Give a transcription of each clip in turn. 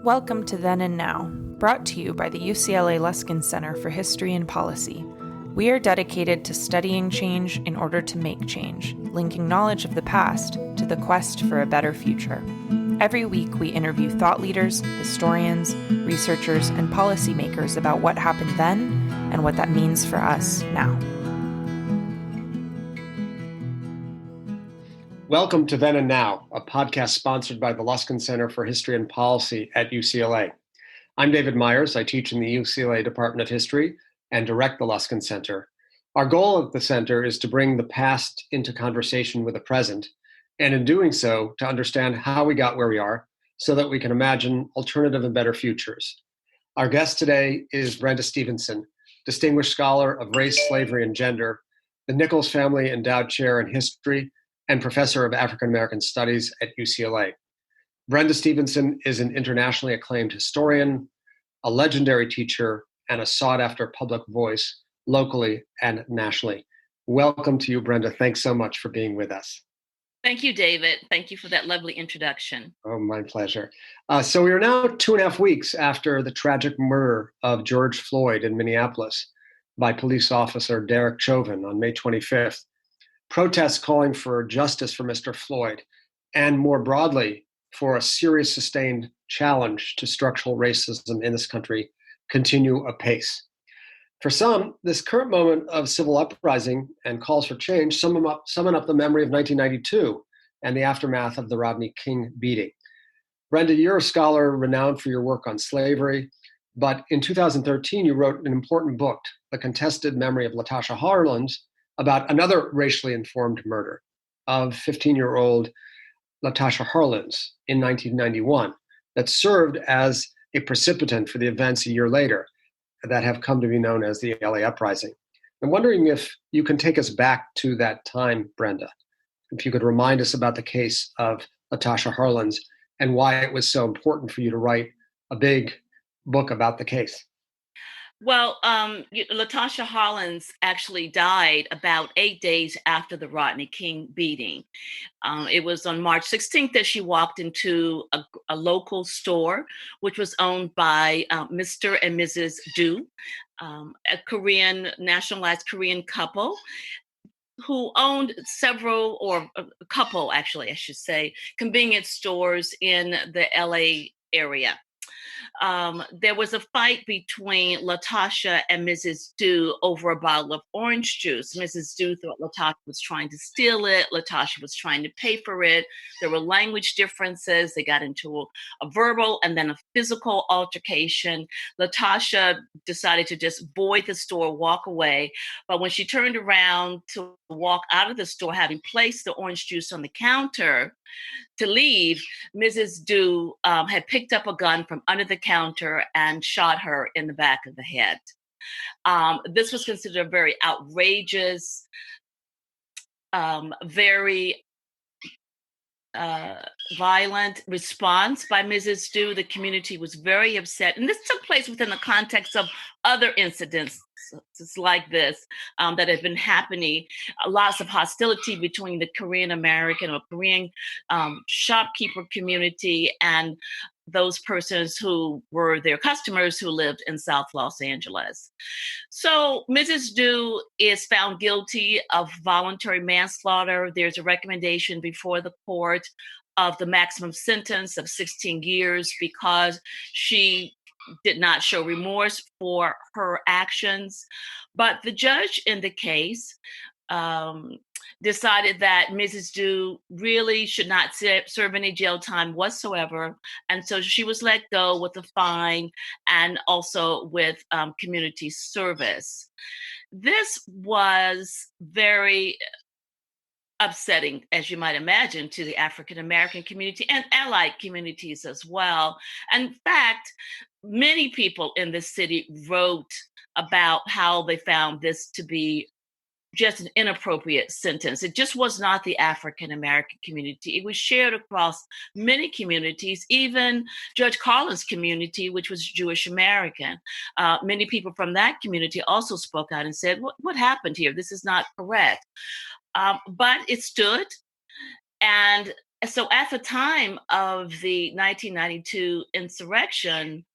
Welcome to Then and Now, brought to you by the UCLA Luskin Center for History and Policy. We are dedicated to studying change in order to make change, linking knowledge of the past to the quest for a better future. Every week, we interview thought leaders, historians, researchers, and policymakers about what happened then and what that means for us now. Welcome to Then and Now, a podcast sponsored by the Luskin Center for History and Policy at UCLA. I'm David Myers. I teach in the UCLA Department of History and direct the Luskin Center. Our goal at the center is to bring the past into conversation with the present, and in doing so, to understand how we got where we are so that we can imagine alternative and better futures. Our guest today is Brenda Stevenson, distinguished scholar of race, slavery, and gender, the Nichols Family Endowed Chair in History, and professor of African American Studies at UCLA. Brenda Stevenson is an internationally acclaimed historian, a legendary teacher, and a sought-after public voice locally and nationally. Welcome to you, Brenda. Thanks so much for being with us. Thank you, David. Thank you for that lovely introduction. Oh, my pleasure. So we are now 2.5 weeks after the tragic murder of George Floyd in Minneapolis by police officer Derek Chauvin on May 25th. Protests calling for justice for Mr. Floyd, and more broadly, for a serious sustained challenge to structural racism in this country, continue apace. For some, this current moment of civil uprising and calls for change summon up the memory of 1992 and the aftermath of the Rodney King beating. Brenda, you're a scholar renowned for your work on slavery, but in 2013, you wrote an important book, The Contested Memory of Latasha Harlins, about another racially informed murder of 15-year-old Latasha Harlins in 1991 that served as a precipitant for the events a year later that have come to be known as the LA Uprising. I'm wondering if you can take us back to that time, Brenda, if you could remind us about the case of Latasha Harlins and why it was so important for you to write a big book about the case. Well, Latasha Harlins actually died about 8 days after the Rodney King beating. It was on March 16th that she walked into a local store, which was owned by Mr. and Mrs. Du, a Korean, nationalized Korean couple who owned several, or a couple actually, I should say, convenience stores in the LA area. There was a fight between Latasha and Mrs. Du over a bottle of orange juice. Mrs. Du thought Latasha was trying to steal it. Latasha was trying to pay for it. There were language differences. They got into a verbal and then a physical altercation. Latasha decided to just void the store, walk away. But when she turned around to walk out of the store, having placed the orange juice on the counter to leave, Mrs. Du had picked up a gun from under the counter and shot her in the back of the head. This was considered a very outrageous, very violent response by Mrs. Du. The community was very upset. And this took place within the context of other incidents like this that had been happening. Lots of hostility between the Korean American or Korean shopkeeper community and those persons who were their customers who lived in South Los Angeles. So Mrs. Du is found guilty of voluntary manslaughter. There's a recommendation before the court of the maximum sentence of 16 years because she did not show remorse for her actions. But the judge in the case decided that Mrs. Du really should not serve any jail time whatsoever. And so she was let go with a fine and also with community service. This was very upsetting, as you might imagine, to the African American community and allied communities as well. In fact, many people in the city wrote about how they found this to be just an inappropriate sentence. It just was not the African American community. It was shared across many communities, even Judge Carlin's community, which was Jewish American. Many people from that community also spoke out and said, what happened here? This is not correct. But it stood. And So at the time of the 1992 insurrection,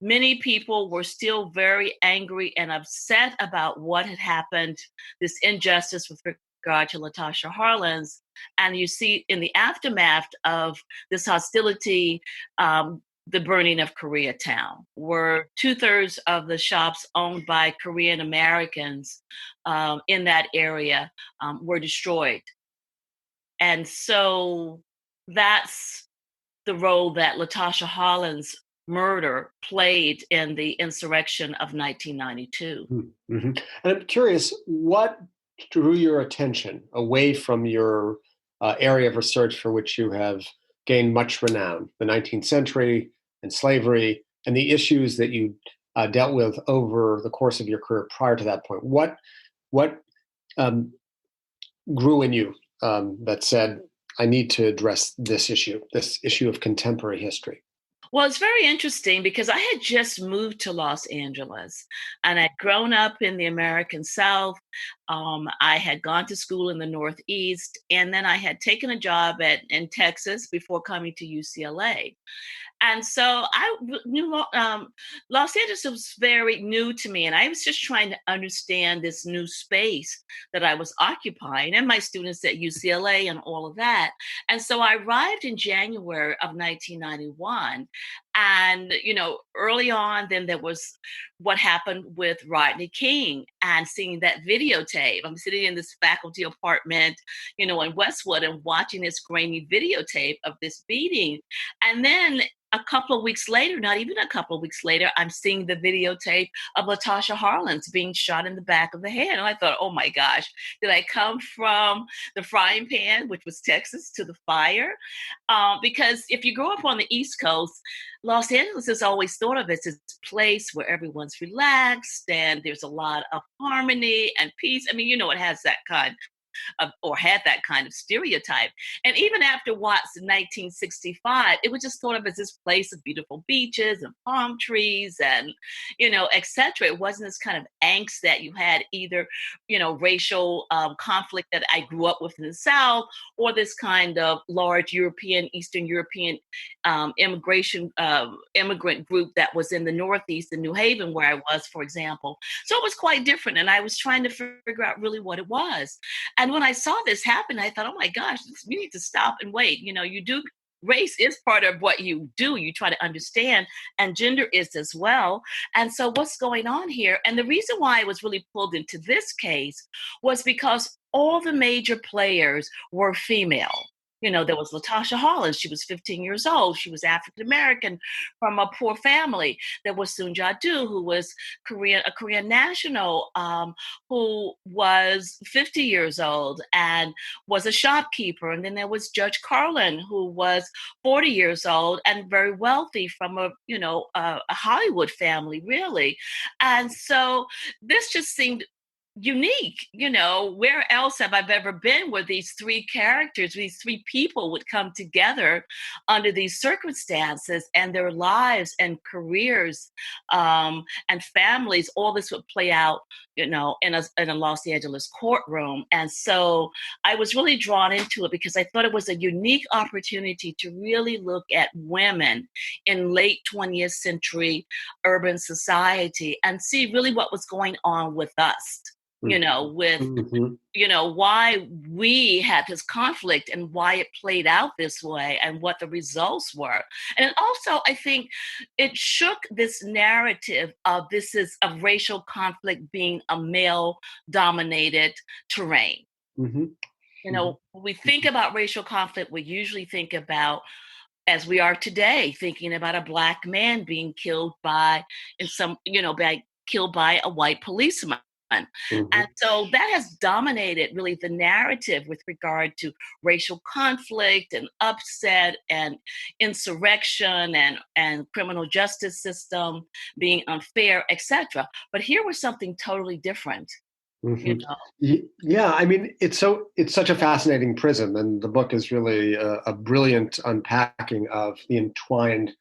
many people were still very angry and upset about what had happened, this injustice with regard to Latasha Harlins. And you see in the aftermath of this hostility, the burning of Koreatown, where 2/3 of the shops owned by Korean Americans in that area were destroyed. And so that's the role that Latasha Harlins' murder played in the insurrection of 1992. Mm-hmm. And I'm curious, what drew your attention away from your area of research for which you have gained much renown, the 19th century and slavery, and the issues that you dealt with over the course of your career prior to that point? What um, grew in you that said, I need to address this issue of contemporary history? Well, it's very interesting because I had just moved to Los Angeles and I'd grown up in the American South. I had gone to school in the Northeast, and then I had taken a job in Texas before coming to UCLA. And so knew Los Angeles was very new to me, and I was just trying to understand this new space that I was occupying, and my students at UCLA and all of that. And so I arrived in January of 1991, and early on, then there was what happened with Rodney King, and seeing that videotape. I'm sitting in this faculty apartment, in Westwood, and watching this grainy videotape of this beating, and then a couple of weeks later, not even a couple of weeks later, I'm seeing the videotape of Latasha Harlins being shot in the back of the head. And I thought, oh my gosh, did I come from the frying pan, which was Texas, to the fire? Because if you grow up on the East Coast, Los Angeles is always thought of as this place where everyone's relaxed and there's a lot of harmony and peace. I mean, it has that kind or had that kind of stereotype. And even after Watts in 1965, it was just thought of as this place of beautiful beaches and palm trees and, et cetera. It wasn't this kind of angst that you had either, racial conflict that I grew up with in the South, or this kind of large Eastern European immigrant group that was in the Northeast, in New Haven, where I was, for example. So it was quite different. And I was trying to figure out really what it was. And when I saw this happen, I thought, oh my gosh, we need to stop and wait. Race is part of what you do. You try to understand, and gender is as well. And so what's going on here? And the reason why I was really pulled into this case was because all the major players were female. There was Latasha Harlins. She was 15 years old. She was African American from a poor family. There was Soon Ja-du, who was a Korean national, who was 50 years old and was a shopkeeper. And then there was Judge Carlin, who was 40 years old and very wealthy from a Hollywood family, really. And so this just seemed unique. Where else have I ever been where these three characters, these three people would come together under these circumstances, and their lives and careers and families, all this would play out, in a Los Angeles courtroom. And so I was really drawn into it because I thought it was a unique opportunity to really look at women in late 20th century urban society and see really what was going on with us. With, why we had this conflict and why it played out this way and what the results were. And also, I think it shook this narrative of racial conflict being a male-dominated terrain. Mm-hmm. When we think about racial conflict, we usually think about, as we are today, thinking about a Black man being killed by a white policeman. Mm-hmm. And so that has dominated really the narrative with regard to racial conflict and upset and insurrection and criminal justice system being unfair, etc. But here was something totally different. Mm-hmm. Yeah, I mean, it's such a fascinating prism, and the book is really a brilliant unpacking of the entwined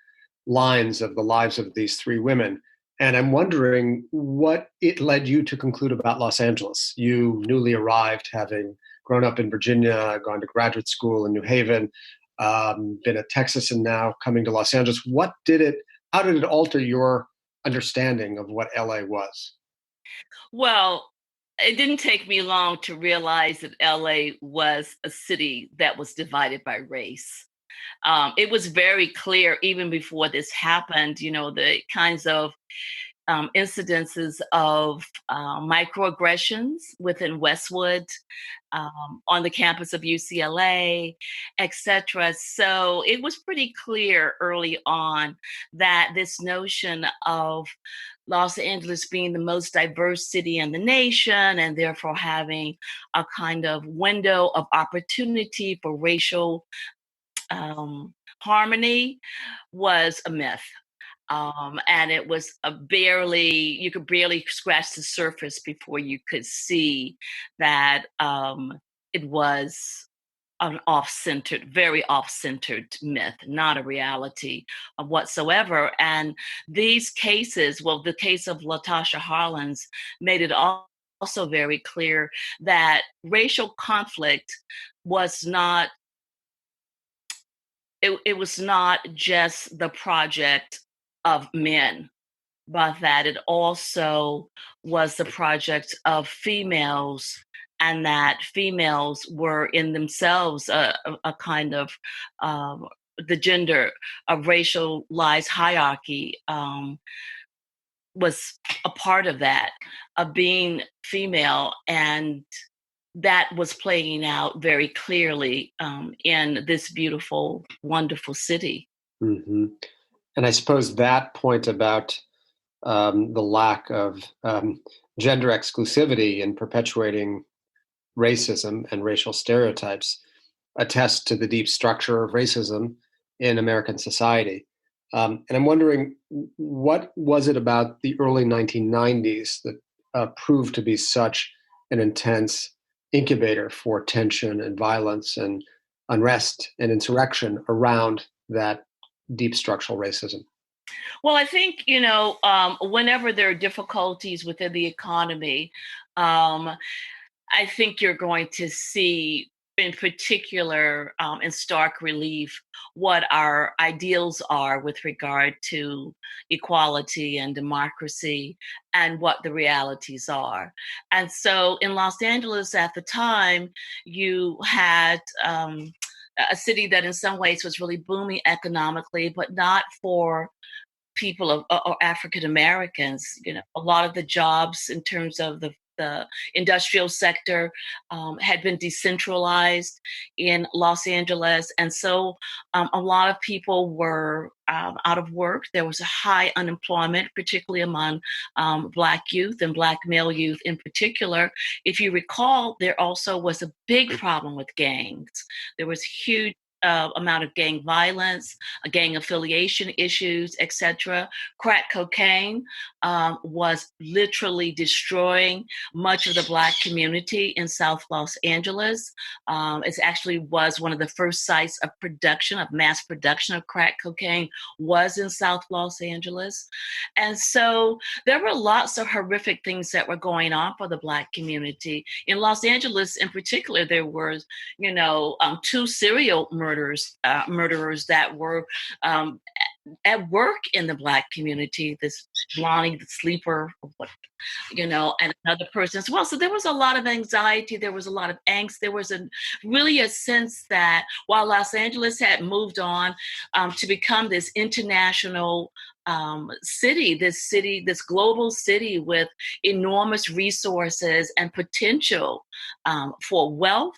lines of the lives of these three women. And I'm wondering what it led you to conclude about Los Angeles. You newly arrived, having grown up in Virginia, gone to graduate school in New Haven. been a Texan now, coming to Los Angeles. How did it alter your understanding of what LA was? Well, it didn't take me long to realize that LA was a city that was divided by race. It was very clear even before this happened, the kinds of incidences of microaggressions within Westwood, on the campus of UCLA, etc. So it was pretty clear early on that this notion of Los Angeles being the most diverse city in the nation and therefore having a kind of window of opportunity for racial harmony was a myth. And it was you could barely scratch the surface before you could see that it was an very off-centered myth, not a reality whatsoever. And these cases, well, the case of Latasha Harlins made it also very clear that racial conflict was not it was not just the project of men, but that it also was the project of females, and that females were in themselves a kind of the gender of racialized hierarchy, was a part of that, of being female. And that was playing out very clearly in this beautiful, wonderful city. Hmm. And I suppose that point about the lack of gender exclusivity in perpetuating racism and racial stereotypes attests to the deep structure of racism in American society. And I'm wondering, what was it about the early 1990s that proved to be such an intense incubator for tension and violence and unrest and insurrection around that deep structural racism? Well, I think, whenever there are difficulties within the economy, I think you're going to see, in particular, in stark relief, what our ideals are with regard to equality and democracy and what the realities are. And so in Los Angeles at the time, you had a city that in some ways was really booming economically, but not for people or African Americans. A lot of the jobs in terms of the industrial sector had been decentralized in Los Angeles. And so a lot of people were out of work. There was a high unemployment, particularly among Black youth and Black male youth in particular. If you recall, there also was a big problem with gangs. There was huge amount of gang violence, gang affiliation issues, etc. Crack cocaine was literally destroying much of the Black community in South Los Angeles. It actually was one of the first sites of mass production of crack cocaine was in South Los Angeles. And so there were lots of horrific things that were going on for the Black community. In Los Angeles in particular, there were, two serial murderers that were at work in the Black community, this Lonnie, the sleeper, and another person as well. So there was a lot of anxiety. There was a lot of angst. There was really a sense that while Los Angeles had moved on to become this international city, this global city with enormous resources and potential for wealth,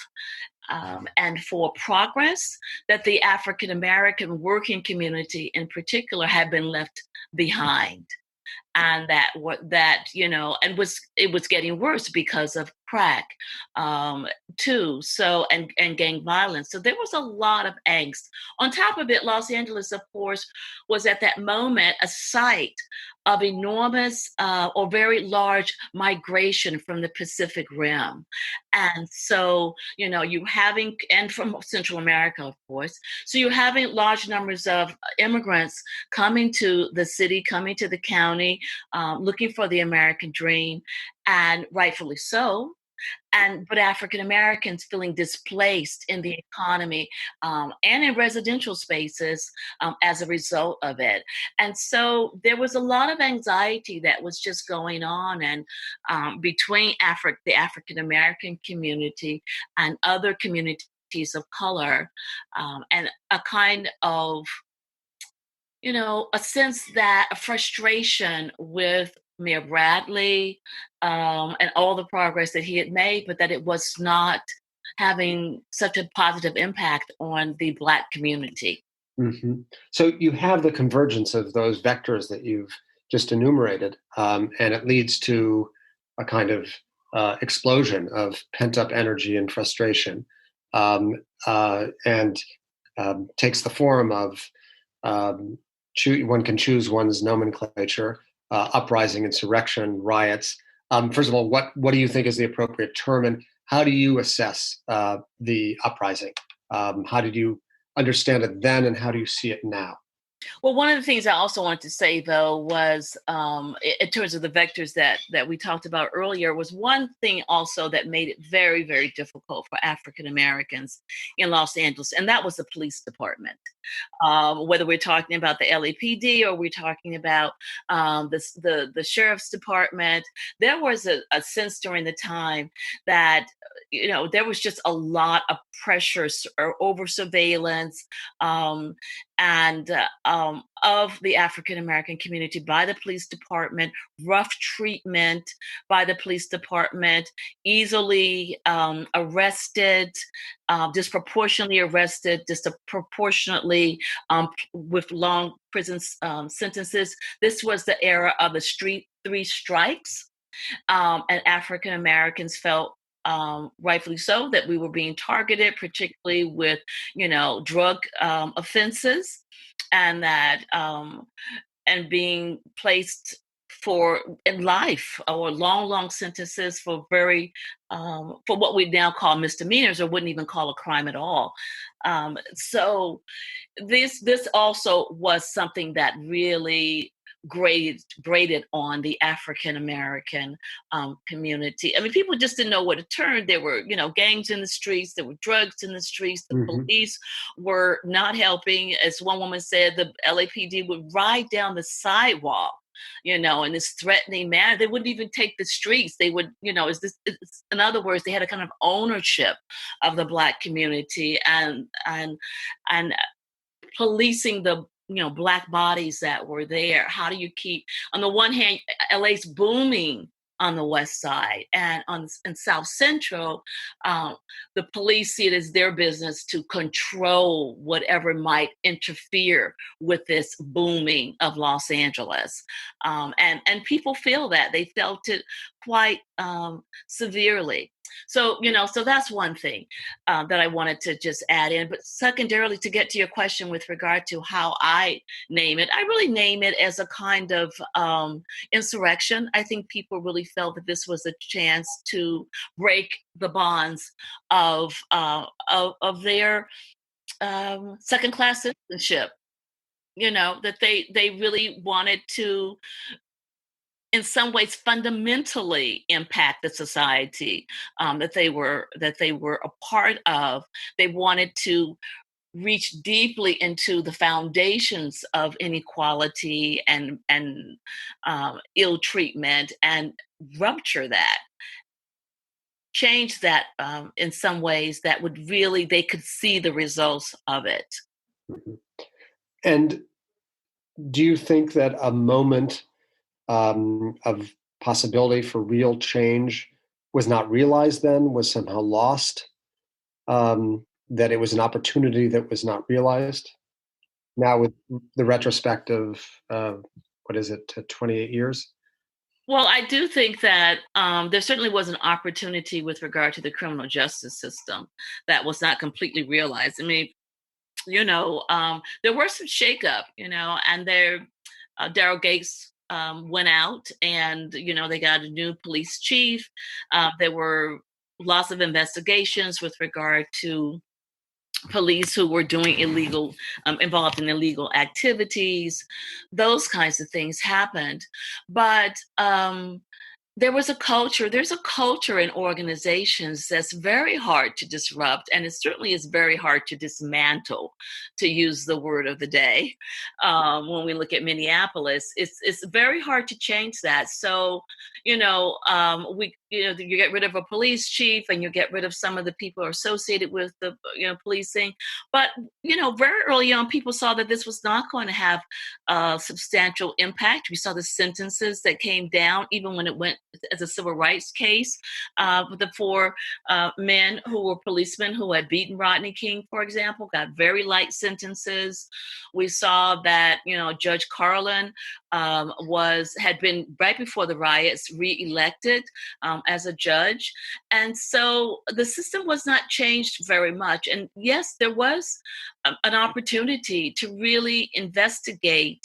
and for progress, that the African American working community in particular had been left behind. And it was getting worse because of crack, too. So, and gang violence. So there was a lot of angst. On top of it, Los Angeles, of course, was at that moment a site of enormous or very large migration from the Pacific Rim. And so, and from Central America, of course. So you're having large numbers of immigrants coming to the city, coming to the county, looking for the American dream, and rightfully so. but African Americans feeling displaced in the economy and in residential spaces as a result of it. And so there was a lot of anxiety that was just going on, and between the African American community and other communities of color, and a kind of, a sense that a frustration with Mayor Bradley and all the progress that he had made, but that it was not having such a positive impact on the Black community. Hmm. So you have the convergence of those vectors that you've just enumerated, and it leads to a kind of explosion of pent up energy and frustration, and takes the form of um, one can choose one's nomenclature: uprising, insurrection, riots. First of all, what do you think is the appropriate term, and how do you assess the uprising? How did you understand it then, and how do you see it now? Well, one of the things I also wanted to say, though, was in terms of the vectors that we talked about earlier, was one thing also that made it very, very difficult for African Americans in Los Angeles, and that was the police department. Whether we're talking about the LAPD or we're talking about the sheriff's department, there was a sense during the time that there was just a lot of pressure or over surveillance. And of the African American community by the police department, rough treatment by the police department, easily arrested, disproportionately arrested, disproportionately with long prison sentences. This was the era of the three strikes, and African Americans felt rightfully so that we were being targeted, particularly with drug offenses, and that and being placed in life or long sentences for for what we now call misdemeanors, or wouldn't even call a crime at all. So this also was something that really graded on the African American community. I mean, people just didn't know where to turn. There were, gangs in the streets. There were drugs in the streets. The Hmm. police were not helping. As one woman said, the LAPD would ride down the sidewalk, in this threatening manner. They wouldn't even take the streets. They would, in other words, they had a kind of ownership of the Black community, and policing the Black bodies that were there. How do you keep, on the one hand, LA's booming on the west side, and in South Central, the police see it as their business to control whatever might interfere with this booming of Los Angeles, and people feel that they felt it quite severely. So so that's one thing that I wanted to just add in. But secondarily, to get to your question with regard to how I name it, I really name it as a kind of insurrection. I think people really felt that this was a chance to break the bonds of their second class citizenship. That they really wanted to, in some ways, fundamentally impact the society that they were a part of. They wanted to reach deeply into the foundations of inequality and ill treatment, and rupture that, change that in some ways that would really, they could see the results of it. Hmm. And do you think that a moment of possibility for real change was not realized then, was somehow lost, that it was an opportunity that was not realized? Now, with the retrospective, what is it, 28 years? Well, I do think that there certainly was an opportunity with regard to the criminal justice system that was not completely realized. I mean, there were some shakeup, and Daryl Gates went out, and they got a new police chief. There were lots of investigations with regard to police who were doing involved in illegal activities. Those kinds of things happened, but there's a culture in organizations that's very hard to disrupt, and it certainly is very hard to dismantle, to use the word of the day. When we look at Minneapolis, it's very hard to change that. So, you get rid of a police chief, and you get rid of some of the people associated with the policing. But very early on, people saw that this was not going to have a substantial impact. We saw the sentences that came down, even when it went as a civil rights case, with the four men who were policemen who had beaten Rodney King, for example, got very light sentences. We saw that Judge Carlin had been, right before the riots, reelected as a judge, and so the system was not changed very much. And yes, there was an opportunity to really investigate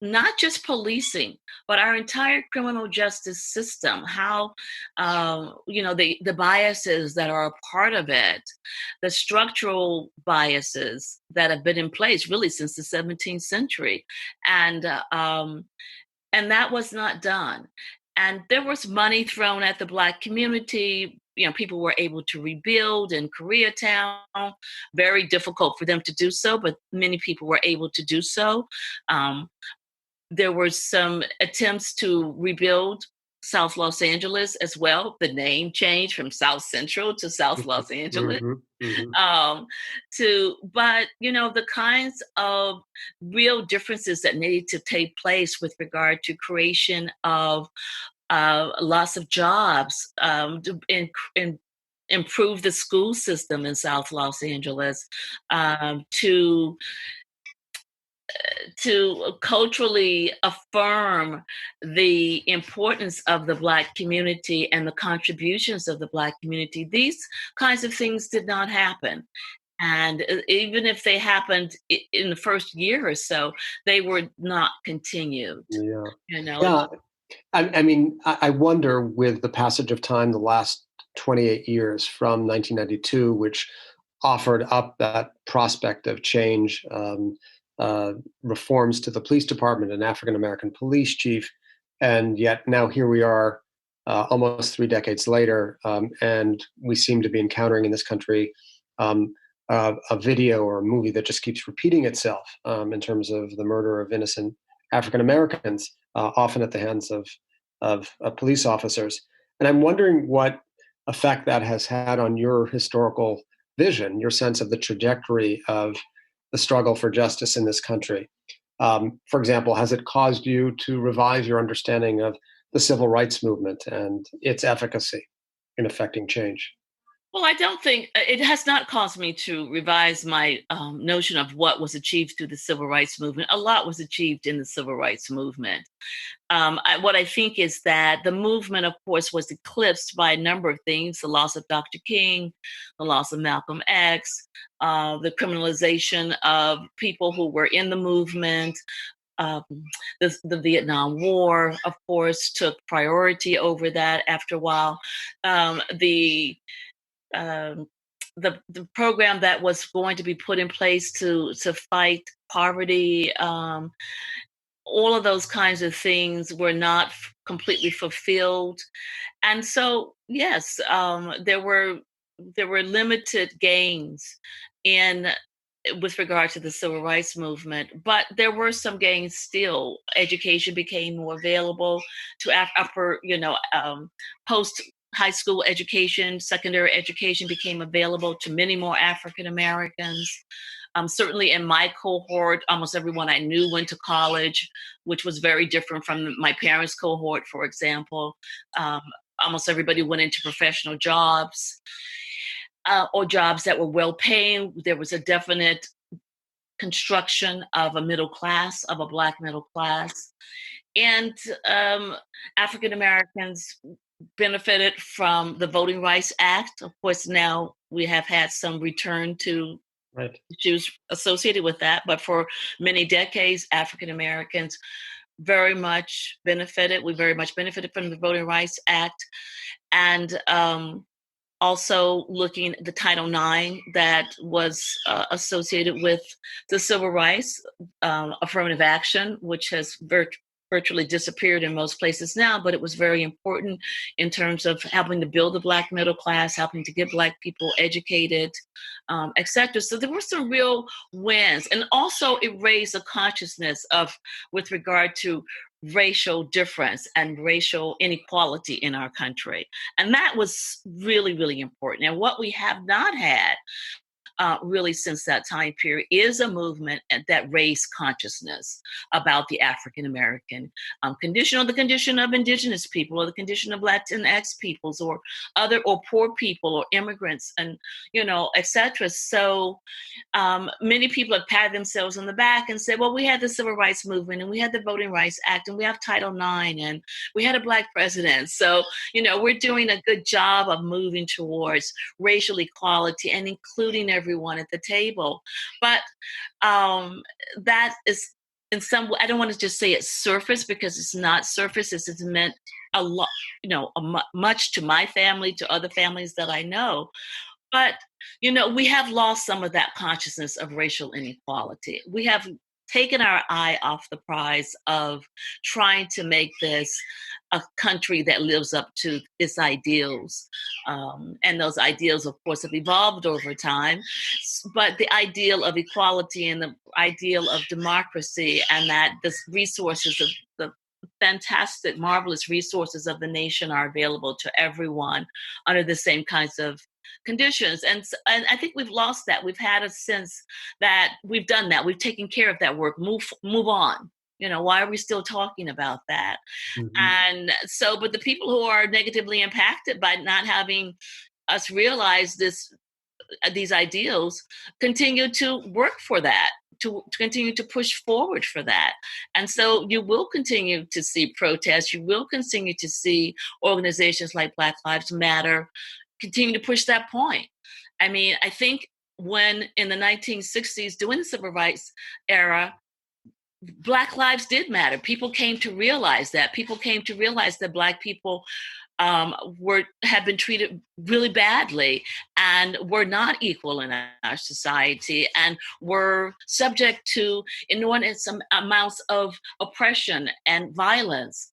not just policing, but our entire criminal justice system, how, the biases that are a part of it, the structural biases that have been in place really since the 17th century. And that was not done. And there was money thrown at the Black community. People were able to rebuild in Koreatown. Very difficult for them to do so, but many people were able to do so. There were some attempts to rebuild South Los Angeles as well. The name changed from South Central to South Los Angeles. Mm-hmm, mm-hmm. But the kinds of real differences that needed to take place with regard to creation of loss of jobs, and improve the school system in South Los Angeles, to culturally affirm the importance of the Black community and the contributions of the Black community. These kinds of things did not happen. And even if they happened in the first year or so, they were not continued. Yeah. Yeah. I wonder, with the passage of time, the last 28 years from 1992, which offered up that prospect of change, reforms to the police department, an African-American police chief, and yet now here we are almost 3 decades later, and we seem to be encountering in this country a video or a movie that just keeps repeating itself in terms of the murder of innocent African-Americans, often at the hands of police officers. And I'm wondering what effect that has had on your historical vision, your sense of the trajectory of the struggle for justice in this country. For example, has it caused you to revise your understanding of the civil rights movement and its efficacy in affecting change? Well, I don't think it has not caused me to revise my notion of what was achieved through the civil rights movement. A lot was achieved in the civil rights movement. What I think is that the movement, of course, was eclipsed by a number of things: the loss of Dr. King, the loss of Malcolm X, the criminalization of people who were in the movement. The Vietnam War, of course, took priority over that after a while. The program that was going to be put in place to fight poverty, all of those kinds of things were not completely fulfilled. And so, yes, there were limited gains with regard to the civil rights movement, but there were some gains still. Education became more available to upper, post high school education, secondary education became available to many more African Americans. Certainly in my cohort, almost everyone I knew went to college, which was very different from my parents' cohort, for example. Almost everybody went into professional jobs, or jobs that were well paying. There was a definite construction of a middle class, of a Black middle class. And African Americans benefited from the Voting Rights Act. Of course, now we have had some return to issues associated with that, but for many decades, African Americans very much benefited. We very much benefited from the Voting Rights Act, and also looking at the Title IX that was associated with the civil rights, affirmative action, which has virtually disappeared in most places now, but it was very important in terms of helping to build the Black middle class, helping to get Black people educated, etc. So there were some real wins. And also it raised a consciousness of, with regard to racial difference and racial inequality in our country. And that was really, really important. And what we have not had really since that time period is a movement that raised consciousness about the African American condition, or the condition of indigenous people, or the condition of Latinx peoples, or other, or poor people, or immigrants, and etc. So many people have patted themselves on the back and said, well, we had the Civil Rights Movement, and we had the Voting Rights Act, and we have Title IX, and we had a Black president. So we're doing a good job of moving towards racial equality and including everyone at the table. But that is, in some way, I don't want to just say it's surface, because it's not surface. It's meant a lot, much to my family, to other families that I know. But, we have lost some of that consciousness of racial inequality. We have taken our eye off the prize of trying to make this a country that lives up to its ideals. And those ideals, of course, have evolved over time. But the ideal of equality and the ideal of democracy, and that the resources of the fantastic, marvelous resources of the nation are available to everyone under the same kinds of conditions. And I think we've lost that. We've had a sense that we've done that. We've taken care of that work. Move on. Why are we still talking about that? Mm-hmm. And so, but the people who are negatively impacted by not having us realize these ideals continue to work for that, to continue to push forward for that. And so you will continue to see protests. You will continue to see organizations like Black Lives Matter continue to push that point. I mean, I think when in the 1960s, during the Civil Rights era, Black lives did matter. People came to realize that. People came to realize that Black people had been treated really badly and were not equal in our society, and were subject to enormous amounts of oppression and violence,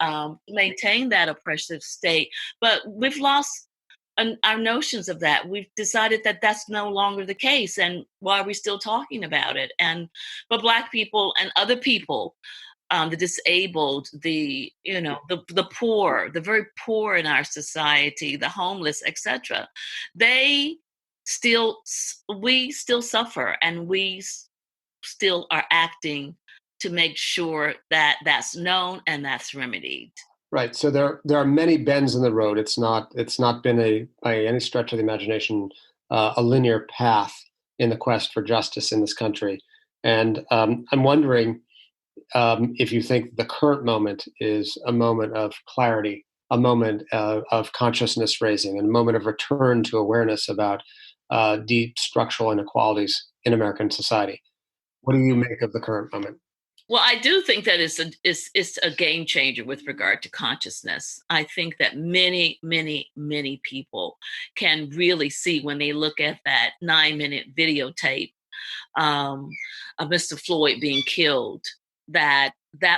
maintain that oppressive state. But we've lost our notions of that. We've decided that that's no longer the case, and why are we still talking about it? But Black people and other people, the disabled, the poor, the very poor in our society, the homeless, etc., we still suffer, and we still are acting to make sure that that's known and that's remedied. Right. So there are many bends in the road. It's not been by any stretch of the imagination a linear path in the quest for justice in this country. And I'm wondering if you think the current moment is a moment of clarity, a moment of consciousness raising, and a moment of return to awareness about deep structural inequalities in American society. What do you make of the current moment? Well, I do think that it's a game changer with regard to consciousness. I think that many, many, many people can really see when they look at that 9-minute videotape of Mr. Floyd being killed, that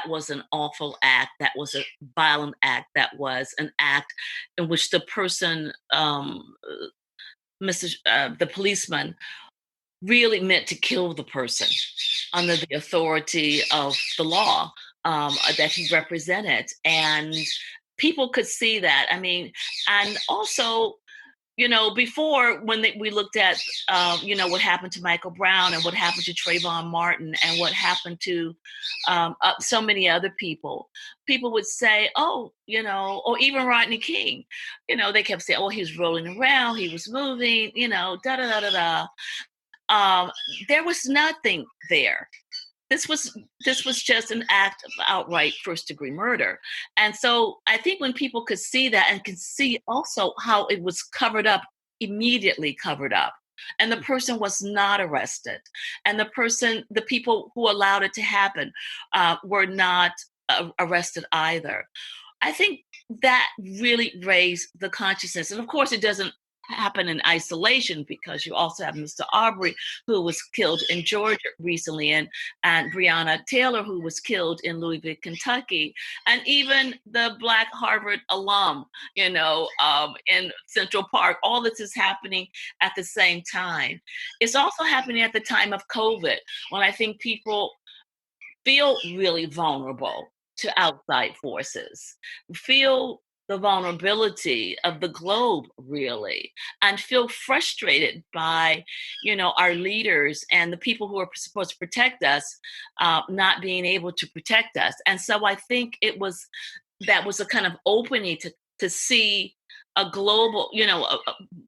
was an awful act. That was a violent act. That was an act in which the person, the policeman, really meant to kill the person under the authority of the law that he represented. And people could see that. I mean, and also, before, when we looked at, what happened to Michael Brown, and what happened to Trayvon Martin, and what happened to so many other people would say, oh, or even Rodney King, they kept saying, oh, he was rolling around, he was moving, da-da-da-da-da. There was nothing there. This was just an act of outright first-degree murder. And so I think when people could see that, and could see also how it was immediately covered up, and the person was not arrested, and the people who allowed it to happen were not arrested either. I think that really raised the consciousness. And of course, it doesn't happen in isolation, because you also have Mr. Arbery, who was killed in Georgia recently, and Breonna Taylor, who was killed in Louisville, Kentucky, and even the Black Harvard alum, in Central Park. All this is happening at the same time. It's also happening at the time of COVID, when I think people feel really vulnerable to outside forces, feel the vulnerability of the globe, really, and feel frustrated by, our leaders and the people who are supposed to protect us, not being able to protect us. And so I think that was a kind of opening to see a global, a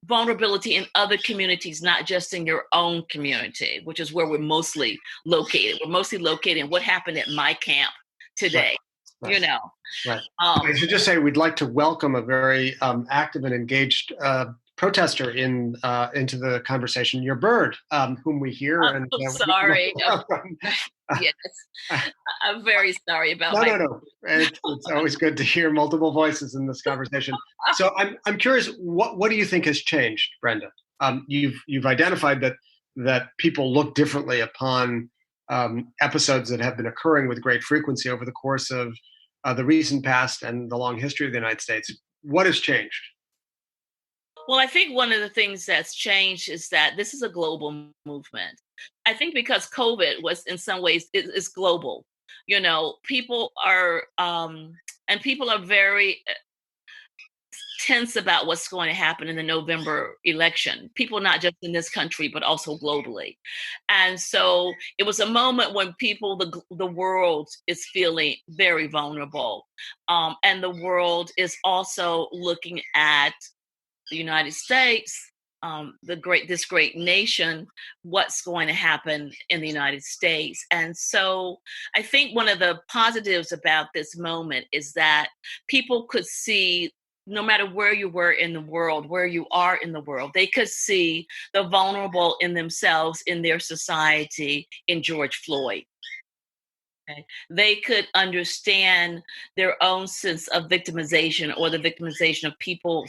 vulnerability in other communities, not just in your own community, which is where we're mostly located. We're mostly located in what happened at my camp today, Right. Right. I should just say we'd like to welcome a very active and engaged protester into the conversation, your bird, whom we hear. I'm sorry. Yes, I'm very sorry about that. No. It's always good to hear multiple voices in this conversation. So I'm curious, what do you think has changed, Brenda? You've identified that people look differently upon episodes that have been occurring with great frequency over the course of the recent past and the long history of the United States. What has changed? Well, I think one of the things that's changed is that this is a global movement. I think because COVID was in some ways is global. People are people are very tense about what's going to happen in the November election. People not just in this country, but also globally. And so it was a moment when the world is feeling very vulnerable. And the world is also looking at the United States, this great nation, what's going to happen in the United States. And so I think one of the positives about this moment is that people could see, no matter where you were in the world, where you are in the world, they could see the vulnerable in themselves, in their society, in George Floyd. Okay. They could understand their own sense of victimization, or the victimization of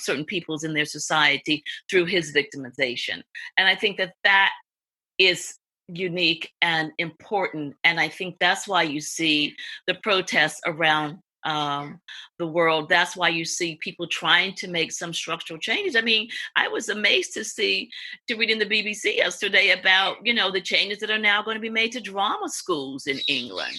certain peoples in their society, through his victimization. And I think that is unique and important. And I think that's why you see the protests around the world. That's why you see people trying to make some structural changes. I mean, I was amazed to read in the BBC yesterday about, the changes that are now going to be made to drama schools in England,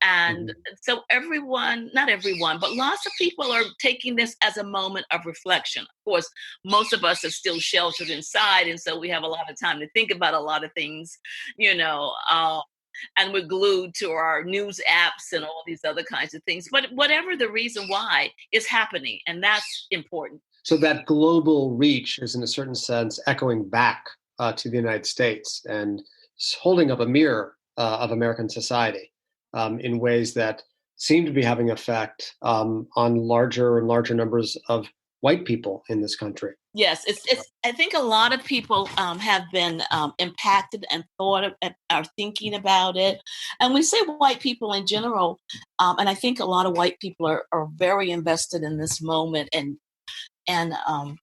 and so not everyone, but lots of people are taking this as a moment of reflection. Of course, most of us are still sheltered inside. And so we have a lot of time to think about a lot of things, and we're glued to our news apps and all these other kinds of things. But whatever the reason why, it's happening, and that's important. So that global reach is, in a certain sense, echoing back to the United States and holding up a mirror of American society in ways that seem to be having effect on larger and larger numbers of white people in this country. Yes, I think a lot of people have been impacted and are thinking about it. And we say white people in general, and I think a lot of white people are very invested in this moment and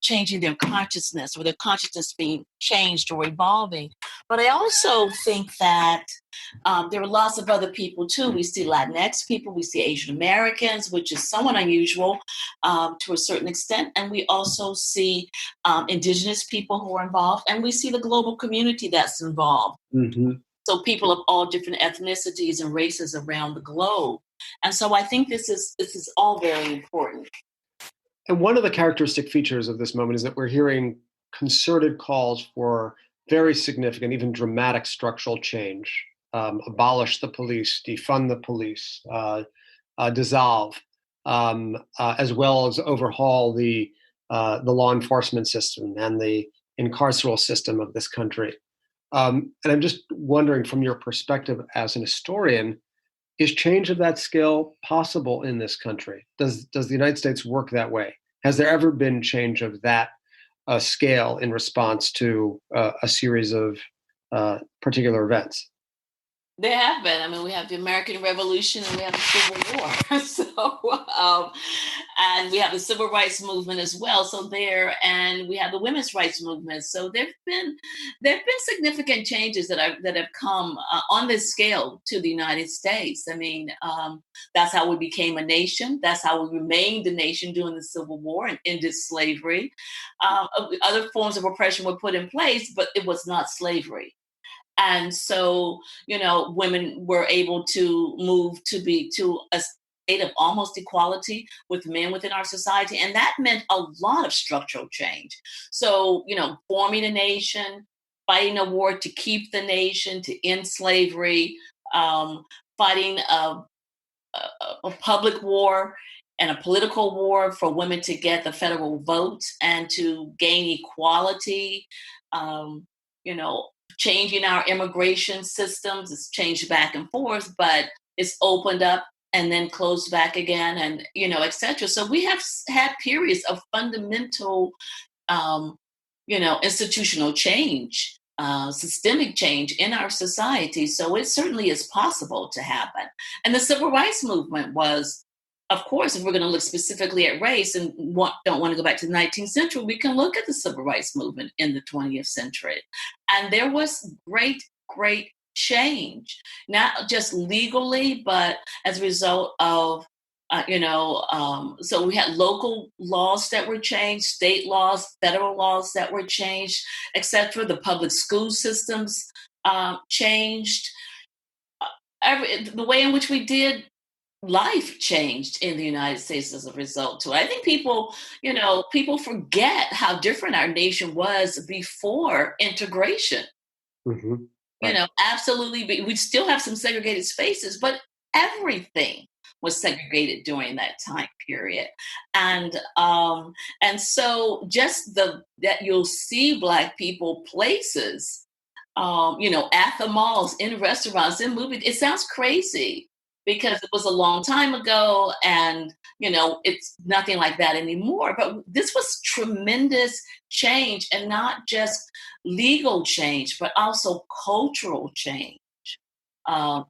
changing their consciousness, or their consciousness being changed or evolving. But I also think that there are lots of other people too. We see Latinx people, we see Asian Americans, which is somewhat unusual to a certain extent. And we also see indigenous people who are involved, and we see the global community that's involved. Mm-hmm. So people of all different ethnicities and races around the globe. And so I think this is all very important. And one of the characteristic features of this moment is that we're hearing concerted calls for very significant, even dramatic structural change. Abolish the police, defund the police, dissolve, as well as overhaul the law enforcement system and the incarceral system of this country. And I'm just wondering, from your perspective as an historian, is change of that scale possible in this country? Does the United States work that way? Has there ever been change of that scale in response to a series of particular events? There have been. I mean, we have the American Revolution and we have the Civil War. And we have the Civil Rights Movement as well. So and we have the Women's Rights Movement. So there've been significant changes that have come on this scale to the United States. I mean, that's how we became a nation. That's how we remained a nation during the Civil War and ended slavery. Other forms of oppression were put in place, but it was not slavery. And so, women were able to move to a state of almost equality with men within our society. And that meant a lot of structural change. So, forming a nation, fighting a war to keep the nation, to end slavery, fighting a public war and a political war for women to get the federal vote and to gain equality. You know, changing our immigration systems. It's changed back and forth, but it's opened up and then closed back again, and et cetera. So we have had periods of fundamental, um, institutional change, systemic change in our society. So it certainly is possible to happen. And the civil rights movement was, of course, if we're going to look specifically at race and don't want to go back to the 19th century, we can look at the civil rights movement in the 20th century. And there was great, great change, not just legally, but as a result of so we had local laws that were changed, state laws, federal laws that were changed, etc. The public school systems changed. The way in which we did life changed in the United States as a result too. I think people forget how different our nation was before integration. Mm-hmm. Right. Absolutely. We still have some segregated spaces, but everything was segregated during that time period. And so just that you'll see Black people places, at the malls, in restaurants, in movies. It sounds crazy because it was a long time ago and it's nothing like that anymore. But this was tremendous change, and not just legal change, but also cultural change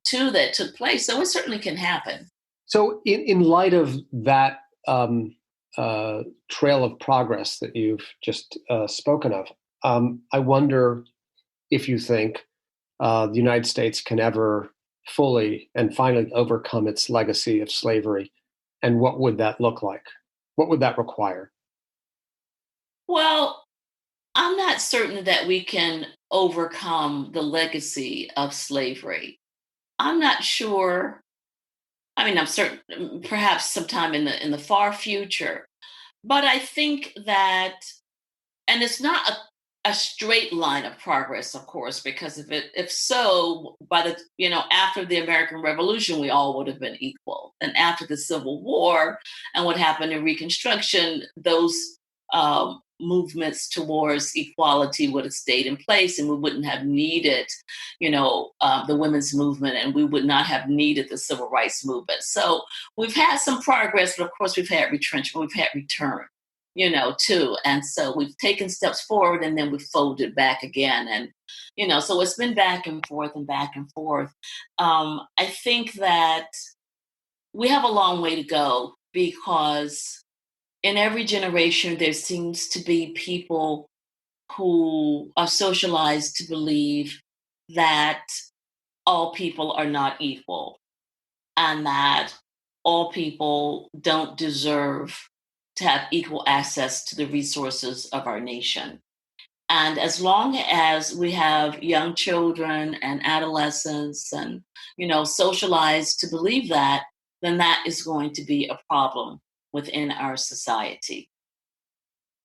too that took place. So it certainly can happen. So in light of that trail of progress that you've just spoken of, I wonder if you think the United States can ever fully and finally overcome its legacy of slavery, and what would that look like? What would that require? Well, I'm not certain that we can overcome the legacy of slavery. I'm not sure. I mean, I'm certain perhaps sometime in the far future, but I think that, and it's not a straight line of progress, of course, because if so, by after the American Revolution, we all would have been equal, and after the Civil War and what happened in Reconstruction, those movements towards equality would have stayed in place, and we wouldn't have needed, the women's movement, and we would not have needed the civil rights movement. So we've had some progress, but of course we've had retrenchment, we've had return, too. And so we've taken steps forward and then we've folded back again. And, so it's been back and forth and back and forth. I think that we have a long way to go, because in every generation, there seems to be people who are socialized to believe that all people are not equal, and that all people don't deserve to have equal access to the resources of our nation. And as long as we have young children and adolescents and, socialized to believe that, then that is going to be a problem within our society.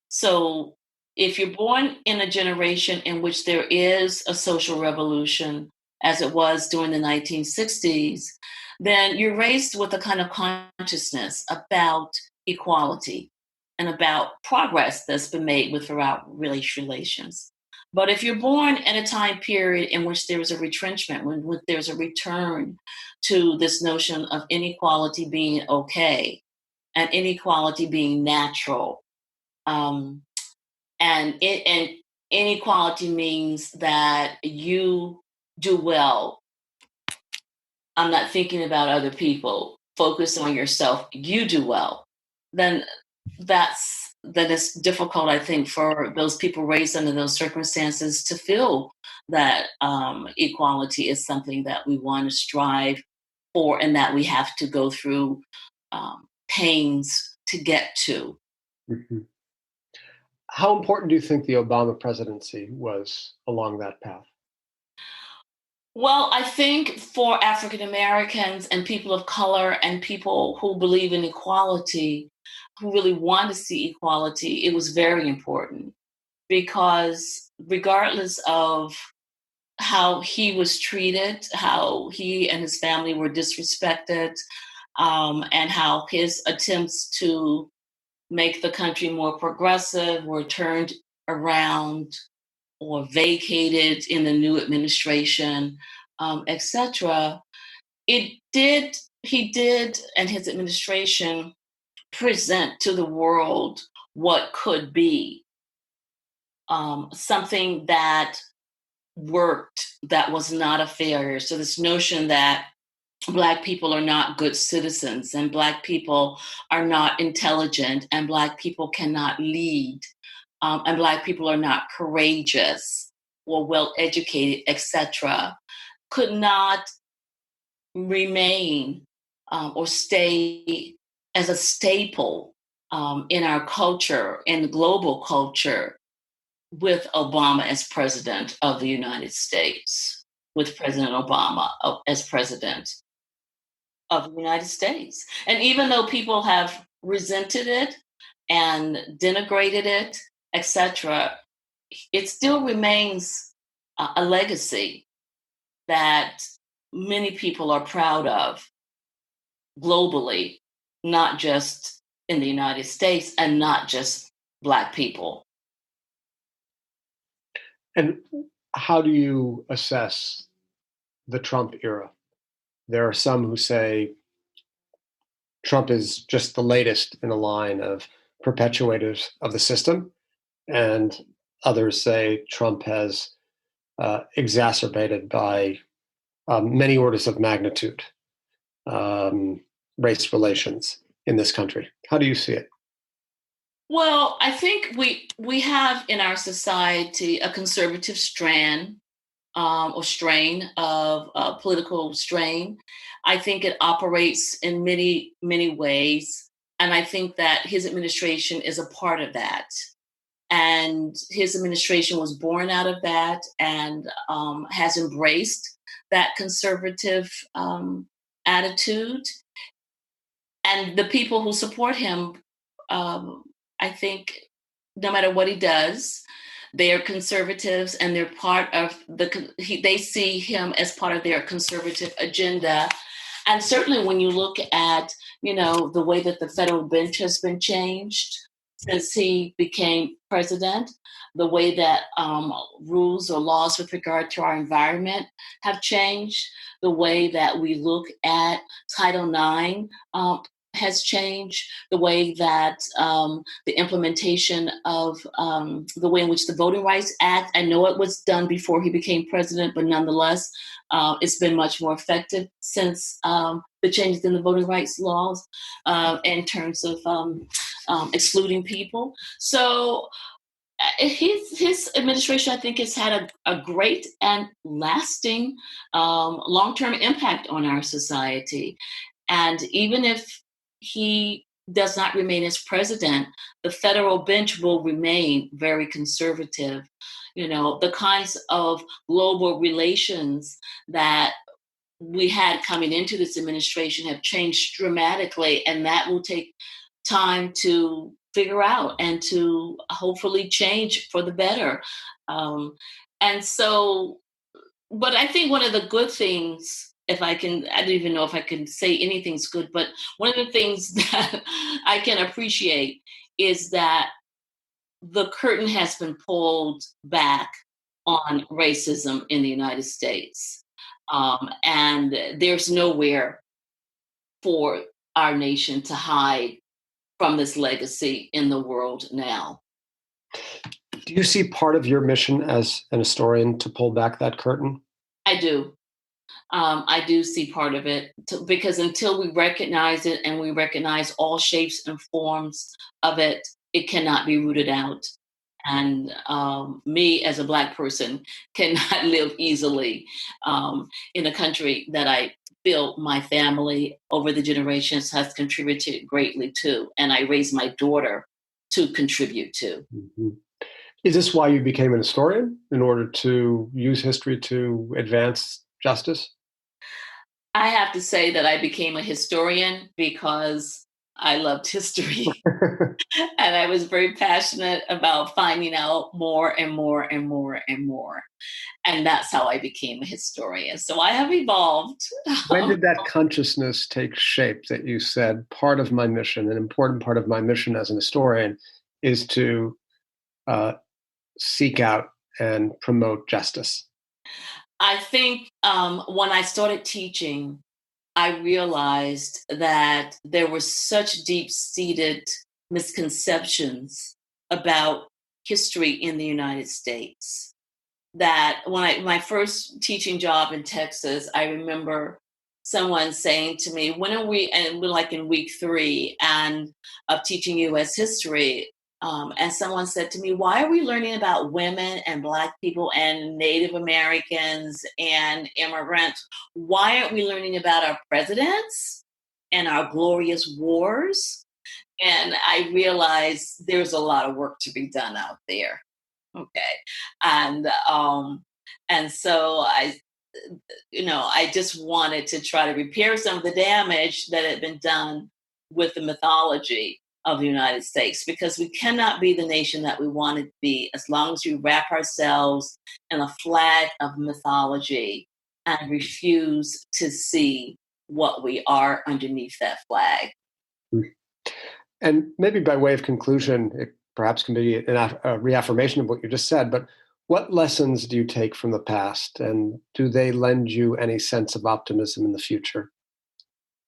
So if you're born in a generation in which there is a social revolution, as it was during the 1960s, then you're raised with a kind of consciousness about equality and about progress that's been made throughout race relations. But if you're born in a time period in which there is a retrenchment, when there's a return to this notion of inequality being okay and inequality being natural, um, and inequality means that you do well I'm not thinking about other people, focus on yourself, you do well, then it's difficult, I think, for those people raised under those circumstances to feel that equality is something that we want to strive for and that we have to go through pains to get to. Mhm. How important do you think the Obama presidency was along that path? Well, I think for African Americans and people of color and people who believe in equality, who really want to see equality, it was very important because regardless of how he was treated, how he and his family were disrespected, and how his attempts to make the country more progressive were turned around or vacated in the new administration, etc. He did, and his administration present to the world what could be something that worked, that was not a failure. So this notion that Black people are not good citizens and Black people are not intelligent and Black people cannot lead and Black people are not courageous or well educated, etc., could not remain or stay as a staple in our culture, in the global culture, with Obama as president of the United States, with President Obama as president of the United States. And even though people have resented it and denigrated it, etc., it still remains a legacy that many people are proud of globally, not just in the United States and not just Black people. And how do you assess the Trump era? There are some who say Trump is just the latest in a line of perpetuators of the system, and others say Trump has exacerbated by many orders of magnitude race relations in this country. How do you see it? Well, I think we have in our society a conservative strand or strain of political strain. I think it operates in many, many ways. And I think that his administration is a part of that. And his administration was born out of that and has embraced that conservative attitude. And the people who support him, I think, no matter what he does, they are conservatives and they're part of they see him as part of their conservative agenda. And certainly when you look at, the way that the federal bench has been changed since he became president, the way that rules or laws with regard to our environment have changed, the way that we look at Title IX has changed, the way that the implementation of the way in which the Voting Rights Act, I know it was done before he became president, but nonetheless, it's been much more effective since the changes in the voting rights laws in terms of excluding people. So his administration, I think, has had a great and lasting long-term impact on our society. And even if he does not remain as president, the federal bench will remain very conservative. The kinds of global relations that we had coming into this administration have changed dramatically, and that will take time to figure out and to hopefully change for the better. And so, but I think one of the good things, I don't even know if I can say anything's good, but one of the things that I can appreciate is that the curtain has been pulled back on racism in the United States. And there's nowhere for our nation to hide from this legacy in the world now. Do you see part of your mission as an historian to pull back that curtain? I do. I do see part of it because until we recognize it and we recognize all shapes and forms of it, it cannot be rooted out. And me as a Black person cannot live easily in a country that I feel my family over the generations has contributed greatly to, and I raised my daughter to contribute to. Mm-hmm. Is this why you became an historian, in order to use history to advance justice? I have to say that I became a historian because I loved history. And I was very passionate about finding out more and more and more and more. And that's how I became a historian. So I have evolved. When did that consciousness take shape that you said, part of my mission, an important part of my mission as an historian, is to seek out and promote justice? I think when I started teaching, I realized that there were such deep-seated misconceptions about history in the United States that when my first teaching job in Texas, I remember someone saying to me, when are we, and we're like in week 3 and of teaching US history, and someone said to me, why are we learning about women and Black people and Native Americans and immigrants? Why aren't we learning about our presidents and our glorious wars? And I realized there's a lot of work to be done out there. Okay. And so I just wanted to try to repair some of the damage that had been done with the mythology of the United States, because we cannot be the nation that we want to be as long as we wrap ourselves in a flag of mythology and refuse to see what we are underneath that flag. And maybe by way of conclusion, it perhaps can be a reaffirmation of what you just said, but what lessons do you take from the past, and do they lend you any sense of optimism in the future?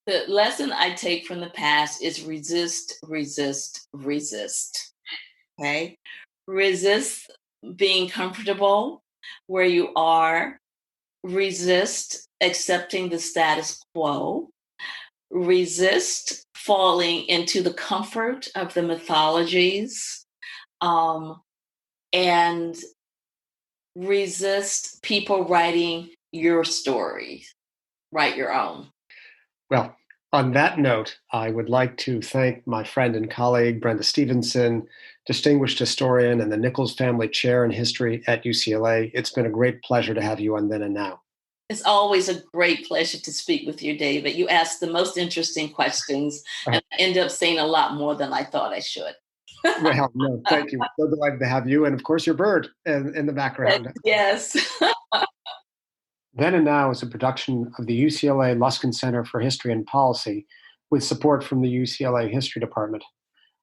The lesson I take from the past is resist, resist, resist. Okay? Resist being comfortable where you are. Resist accepting the status quo. Resist falling into the comfort of the mythologies. And resist people writing your story. Write your own. Well, on that note, I would like to thank my friend and colleague, Brenda Stevenson, distinguished historian and the Nichols Family Chair in History at UCLA. It's been a great pleasure to have you on Then and Now. It's always a great pleasure to speak with you, David. You ask the most interesting questions, and I end up saying a lot more than I thought I should. Well, no, thank you. We're so delighted to have you, and of course your bird in the background. Yes. Then and Now is a production of the UCLA Luskin Center for History and Policy with support from the UCLA History Department.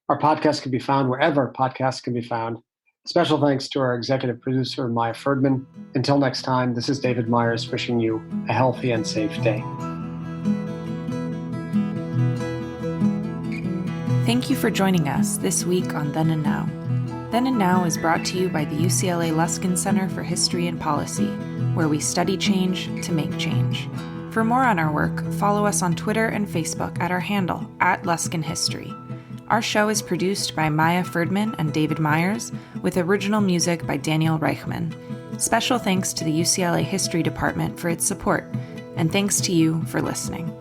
Our podcast can be found wherever podcasts can be found. Special thanks to our executive producer, Maya Ferdman. Until next time, this is David Myers wishing you a healthy and safe day. Thank you for joining us this week on Then and Now. Then and Now is brought to you by the UCLA Luskin Center for History and Policy, where we study change to make change. For more on our work, follow us on Twitter and Facebook at our handle, @LuskinHistory. Our show is produced by Maya Ferdman and David Myers, with original music by Daniel Reichman. Special thanks to the UCLA History Department for its support, and thanks to you for listening.